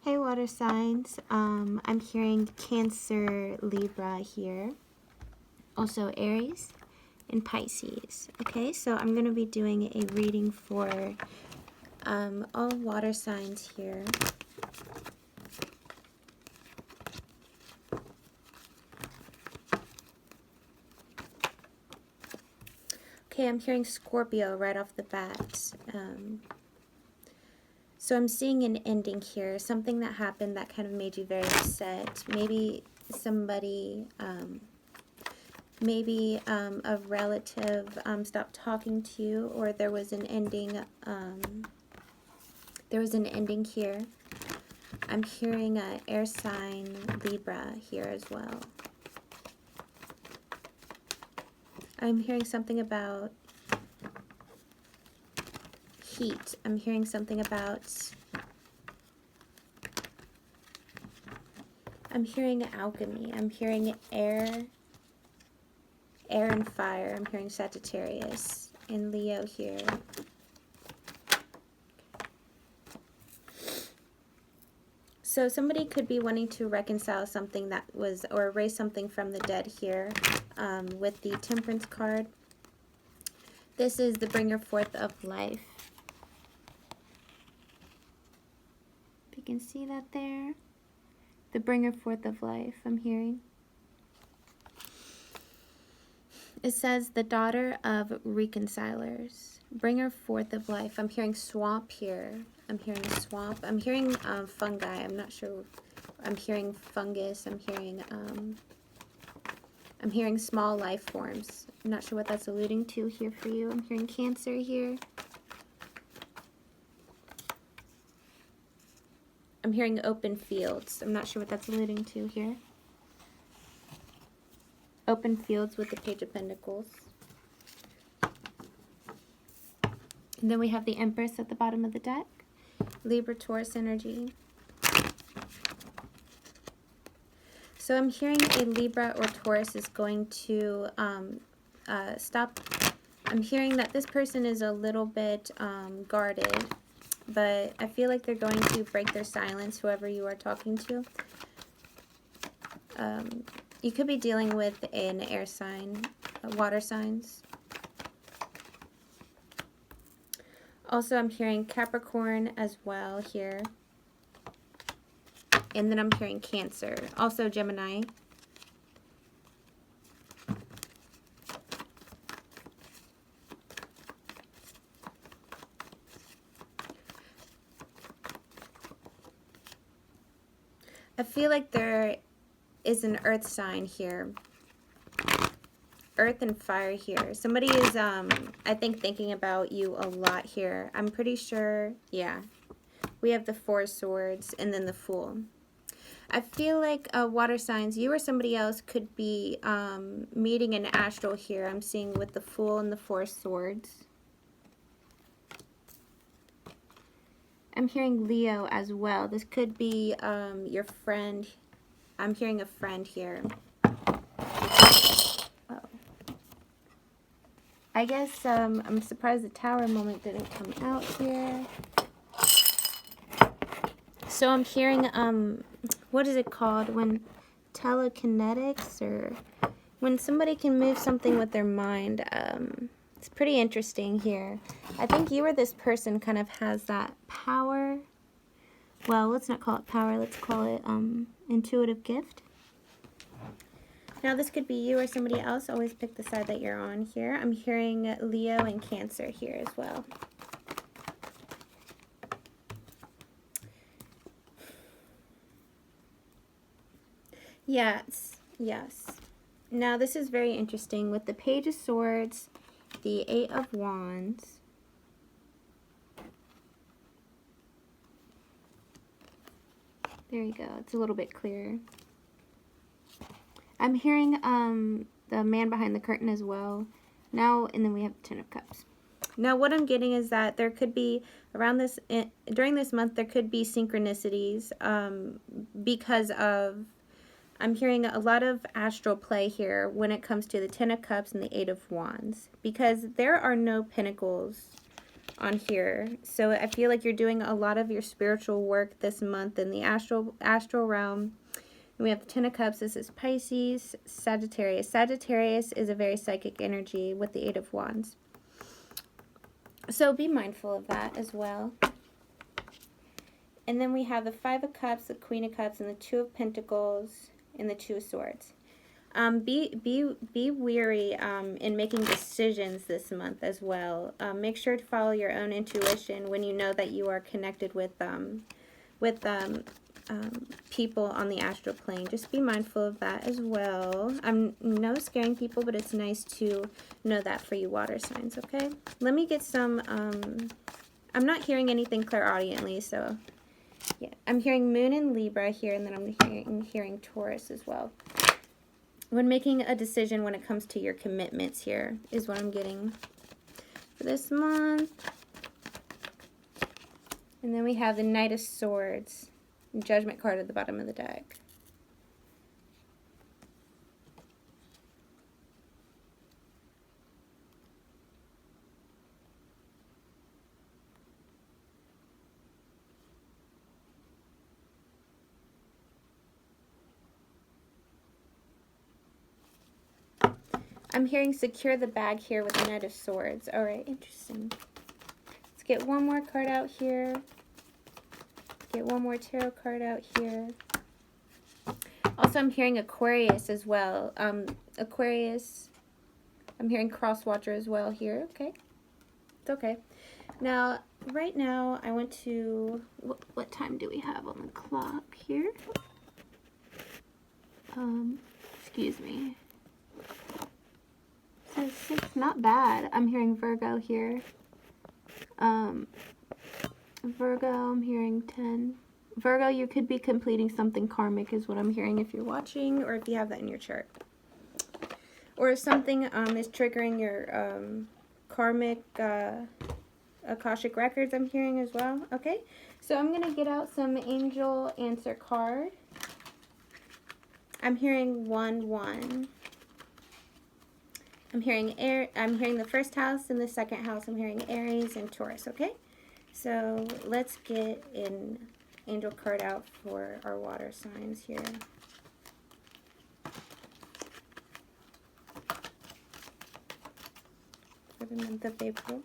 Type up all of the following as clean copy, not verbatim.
Hey water signs, I'm hearing Cancer, Libra here, also Aries and Pisces. Okay, so I'm going to be doing a reading for all water signs here. Okay, I'm hearing Scorpio right off the bat. So I'm seeing an ending here, something that happened that kind of made you very upset. Maybe somebody, a relative stopped talking to you, or there was an ending. Here. I'm hearing air sign Libra here as well. I'm hearing something about heat. I'm hearing something about, I'm hearing alchemy. I'm hearing air and fire. I'm hearing Sagittarius and Leo here. So somebody could be wanting to reconcile something that was, or erase something from the dead here with the Temperance card. This is the bringer forth of life. If you can see that there. The bringer forth of life, I'm hearing. It says the daughter of reconcilers. Bringer forth of life. I'm hearing swamp here. I'm hearing swamp. I'm hearing fungi. I'm not sure. I'm hearing fungus. I'm hearing small life forms. I'm not sure what that's alluding to here for you. I'm hearing Cancer here. I'm hearing open fields. I'm not sure what that's alluding to here. Open fields with the Page of Pentacles. And then we have the Empress at the bottom of the deck. Libra, Taurus energy. So I'm hearing a Libra or Taurus is going to stop. I'm hearing that this person is a little bit guarded, but I feel like they're going to break their silence, whoever you are talking to. You could be dealing with an air sign, water signs. Also, I'm hearing Capricorn as well here. And then I'm hearing Cancer. Also Gemini. I feel like there is an earth sign here. Earth and fire here. Somebody is, I think, thinking about you a lot here. I'm pretty sure, yeah. We have the Four of Swords and then the Fool. I feel like water signs, you or somebody else could be meeting an astral here. I'm seeing with the Fool and the Four of Swords. I'm hearing Leo as well. This could be your friend. I'm hearing a friend here. Oh. I guess I'm surprised the Tower moment didn't come out here. So I'm hearing, what is it called? When telekinetics, or when somebody can move something with their mind. It's pretty interesting here. I think you or this person kind of has that power. Well, let's not call it power. Let's call it intuitive gift. Now, this could be you or somebody else. Always pick the side that you're on here. I'm hearing Leo and Cancer here as well. Yes, yes. Now, this is very interesting with the Page of Swords, the Eight of Wands. There you go. It's a little bit clearer. I'm hearing the man behind the curtain as well. Now, and then we have the Ten of Cups. Now, what I'm getting is that there could be, around this, during this month, there could be synchronicities because of, I'm hearing a lot of astral play here when it comes to the Ten of Cups and the Eight of Wands, because there are no pentacles on here. So I feel like you're doing a lot of your spiritual work this month in the astral realm. And we have the Ten of Cups. This is Pisces, Sagittarius. Sagittarius is a very psychic energy with the Eight of Wands. So be mindful of that as well. And then we have the Five of Cups, the Queen of Cups, and the Two of Pentacles, and the Two of Swords. Be wary in making decisions this month as well. Make sure to follow your own intuition when you know that you are connected with people on the astral plane. Just be mindful of that as well. I'm no scaring people, but it's nice to know that for you water signs, okay? Let me get some, I'm not hearing anything clairaudiently, so yeah. I'm hearing Moon in Libra here, and then I'm hearing Taurus as well. When making a decision when it comes to your commitments here is what I'm getting for this month. And then we have the Knight of Swords, Judgment card at the bottom of the deck. I'm hearing secure the bag here with the Knight of Swords. All right, interesting. Let's get one more card out here. Get one more tarot card out here. Also, I'm hearing Aquarius as well. Aquarius, I'm hearing Cross Watcher as well here. Okay, it's okay. Now, right now, I want to, what time do we have on the clock here? Excuse me. It says 6, not bad. I'm hearing Virgo here. Virgo, I'm hearing 10. Virgo, you could be completing something karmic is what I'm hearing if you're watching or if you have that in your chart. Or if something is triggering your karmic Akashic records, I'm hearing as well. Okay, so I'm going to get out some angel answer card. I'm hearing 1-1. I'm hearing the first house and the second house. I'm hearing Aries and Taurus, okay? So let's get an angel card out for our water signs here. For the month of April.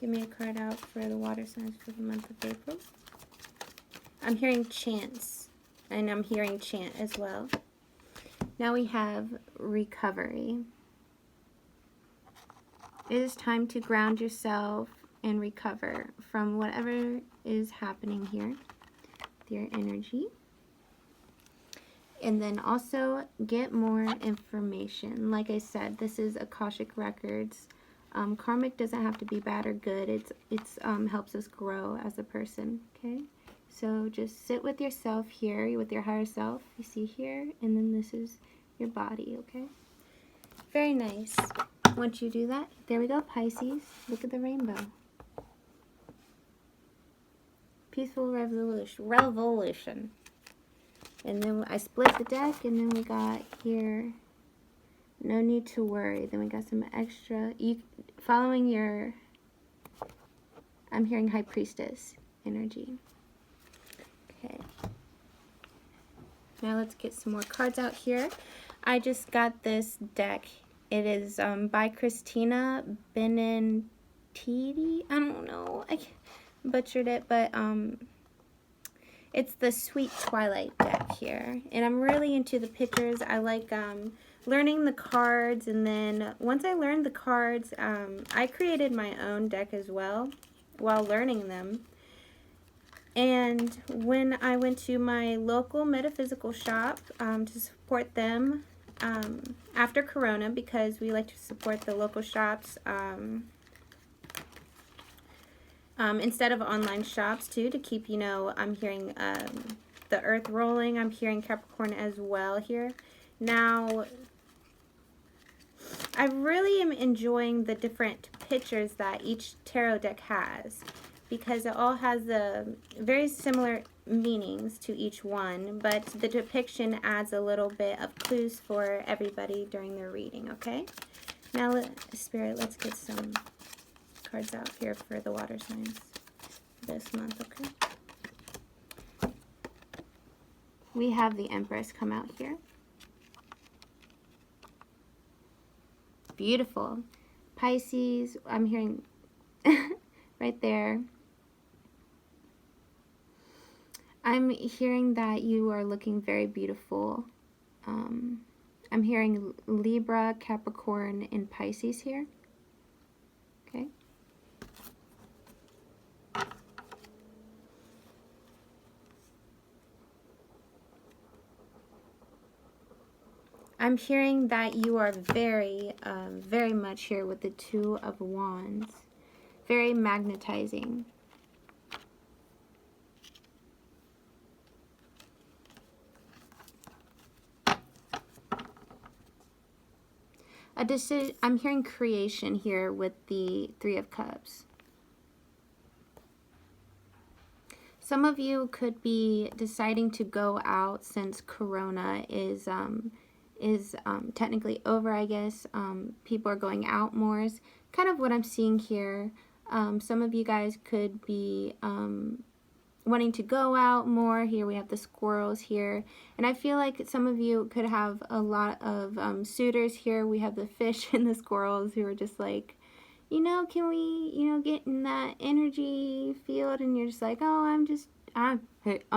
Give me a card out for the water signs for the month of April. I'm hearing chance, and I'm hearing chant as well. Now we have recovery. It is time to ground yourself and recover from whatever is happening here with your energy. And then also get more information. Like I said, this is Akashic Records. Karmic doesn't have to be bad or good. It's helps us grow as a person, okay? So just sit with yourself here, with your higher self. You see here, and then this is your body, okay? Very nice. Once you do that, there we go, Pisces. Look at the rainbow. Peaceful revolution. And then I split the deck, and then we got here, no need to worry. Then we got some extra, following your, I'm hearing High Priestess energy. Okay. Now let's get some more cards out here. I just got this deck. It is by Christina Benintiti. I don't know. I butchered it, but it's the Sweet Twilight deck here. And I'm really into the pictures. I like learning the cards. And then once I learned the cards, I created my own deck as well while learning them. And when I went to my local metaphysical shop to support them, after Corona, because we like to support the local shops instead of online shops too, to keep, you know, I'm hearing the earth rolling. I'm hearing Capricorn as well here. Now, I really am enjoying the different pictures that each tarot deck has, because it all has the very similar meanings to each one, but the depiction adds a little bit of clues for everybody during their reading, okay? Now, Spirit, let's get some cards out here for the water signs this month, okay? We have the Empress come out here. Beautiful. Pisces, I'm hearing right there. I'm hearing that you are looking very beautiful. I'm hearing Libra, Capricorn, and Pisces here. Okay. I'm hearing that you are very, very much here with the Two of Wands. Very magnetizing. A decision. I'm hearing creation here with the Three of Cups. Some of you could be deciding to go out since Corona is technically over, I guess. People are going out more is kind of what I'm seeing here. Some of you guys could be wanting to go out more. Here we have the squirrels here. And I feel like some of you could have a lot of suitors here. We have the fish and the squirrels who are just like, you know, can we, you know, get in that energy field? And you're just like, oh, I'm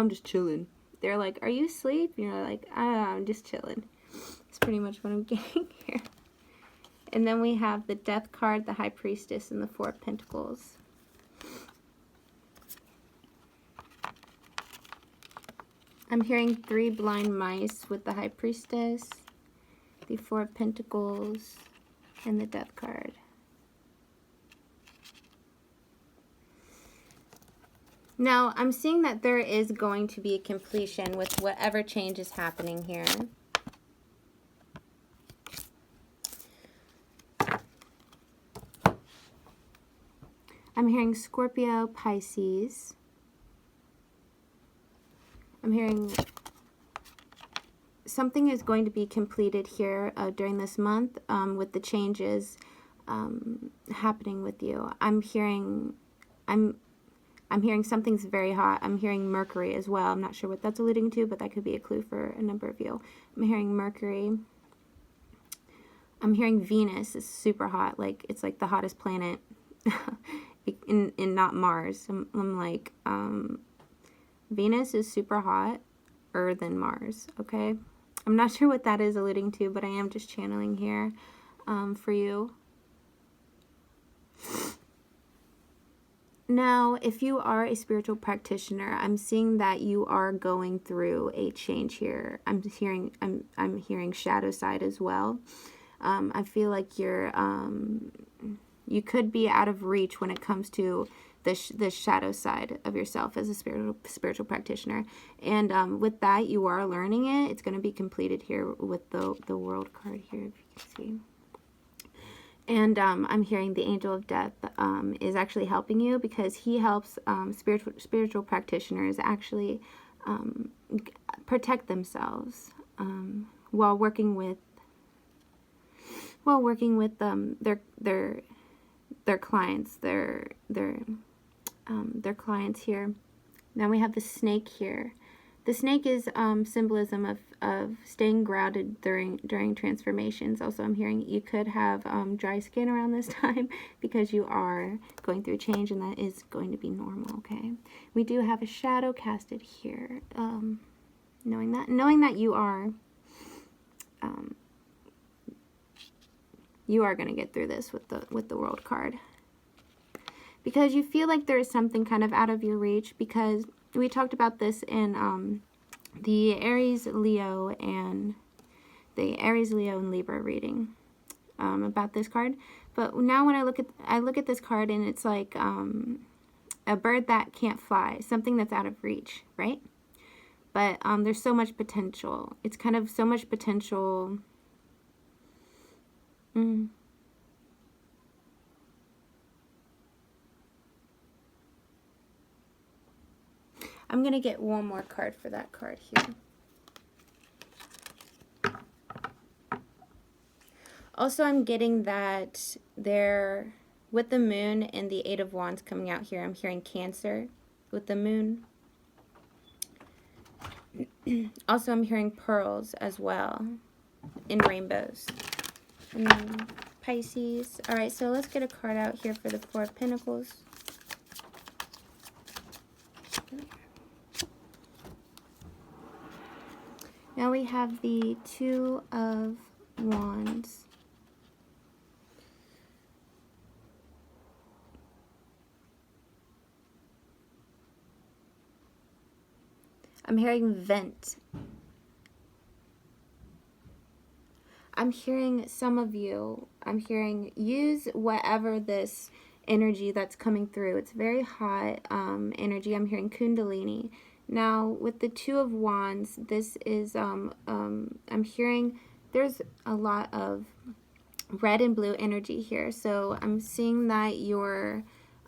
just chilling. They're like, are you asleep? And you're like, I'm just chilling. That's pretty much what I'm getting here. And then we have the Death card, the High Priestess, and the Four of Pentacles. I'm hearing 3 blind mice with the High Priestess, the Four of Pentacles, and the Death card. Now, I'm seeing that there is going to be a completion with whatever change is happening here. I'm hearing Scorpio, Pisces. I'm hearing something is going to be completed here during this month with the changes happening with you. I'm hearing something's very hot. I'm hearing Mercury as well. I'm not sure what that's alluding to, but that could be a clue for a number of you. I'm hearing Mercury. I'm hearing Venus is super hot. Like, it's like the hottest planet in not Mars. I'm like, Venus is super hotter than Mars, okay? I'm not sure what that is alluding to, but I am just channeling here for you. Now, if you are a spiritual practitioner, I'm seeing that you are going through a change here. I'm hearing shadow side as well. I feel like you could be out of reach when it comes to the shadow side of yourself as a spiritual practitioner. And with that, you are learning it. It's going to be completed here with the World card here, if you can see. And I'm hearing the Angel of Death is actually helping you, because he helps spiritual practitioners actually protect themselves while working with their clients, their clients here. Now we have the snake here. The snake is symbolism of staying grounded during transformations. Also, I'm hearing you could have dry skin around this time because you are going through change, and that is going to be normal, okay? We do have a shadow casted here. Knowing that you are going to get through this with the World card. Because you feel like there is something kind of out of your reach, because we talked about this in the Aries, Leo, and Libra reading about this card. But now when I look at this card, and it's like a bird that can't fly, something that's out of reach, right? But there's so much potential. It's kind of so much potential. I'm going to get one more card for that card here. Also, I'm getting that there with the moon and the Eight of Wands coming out here, I'm hearing Cancer with the moon. Also, I'm hearing pearls as well in rainbows. And then Pisces. All right, so let's get a card out here for the Four of Pentacles. Now we have the Two of Wands. I'm hearing vent. I'm hearing some of you, I'm hearing use whatever this energy that's coming through. It's very hot energy. I'm hearing Kundalini. Now, with the Two of Wands, this is, I'm hearing there's a lot of red and blue energy here. So I'm seeing that your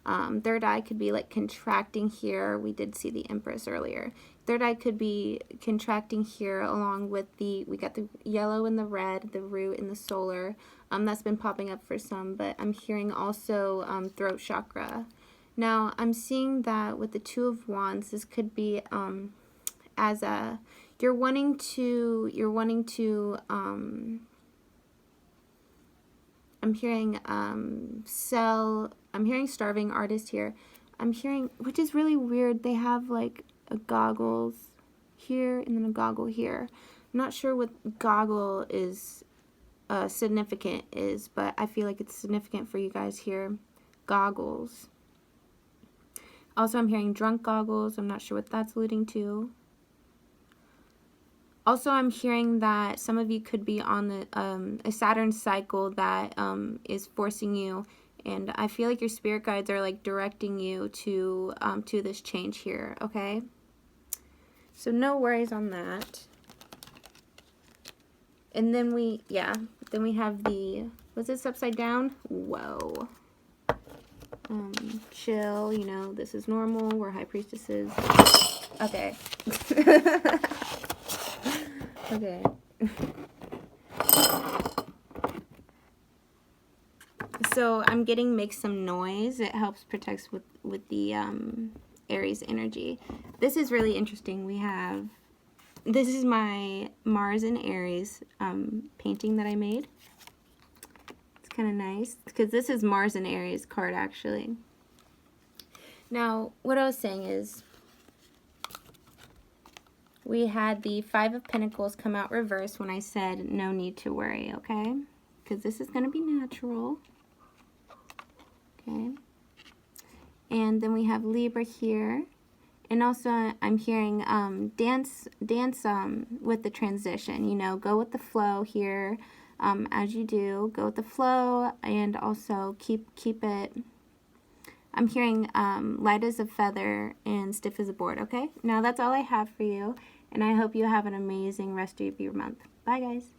third eye could be like contracting here. We did see the Empress earlier. Third eye could be contracting here along with we got the yellow and the red, the root and the solar. That's been popping up for some, but I'm hearing also throat chakra. Now, I'm seeing that with the Two of Wands, this could be as a, you're wanting to I'm hearing I'm hearing starving artist here. I'm hearing, which is really weird, they have like a goggles here and then a goggle here. I'm not sure what goggle is significant is, but I feel like it's significant for you guys here. Goggles. Also, I'm hearing drunk goggles. I'm not sure what that's alluding to. Also, I'm hearing that some of you could be on the a Saturn cycle that is forcing you, and I feel like your spirit guides are like directing you to this change here. Okay, so no worries on that. And then we have the, was this upside down? Whoa. Chill. You know, this is normal. We're high priestesses. Okay. Okay. So I'm getting make some noise. It helps protect with the Aries energy. This is really interesting. We have, this is my Mars and Aries painting that I made. It's kind of nice because this is Mars and Aries card actually. Now, what I was saying is, we had the Five of Pentacles come out reverse when I said no need to worry, okay? Because this is going to be natural. Okay. And then we have Libra here. And also I'm hearing dance with the transition. You know, go with the flow here as you do. Go with the flow and also keep it. I'm hearing light as a feather and stiff as a board, okay? Now that's all I have for you. And I hope you have an amazing rest of your month. Bye, guys.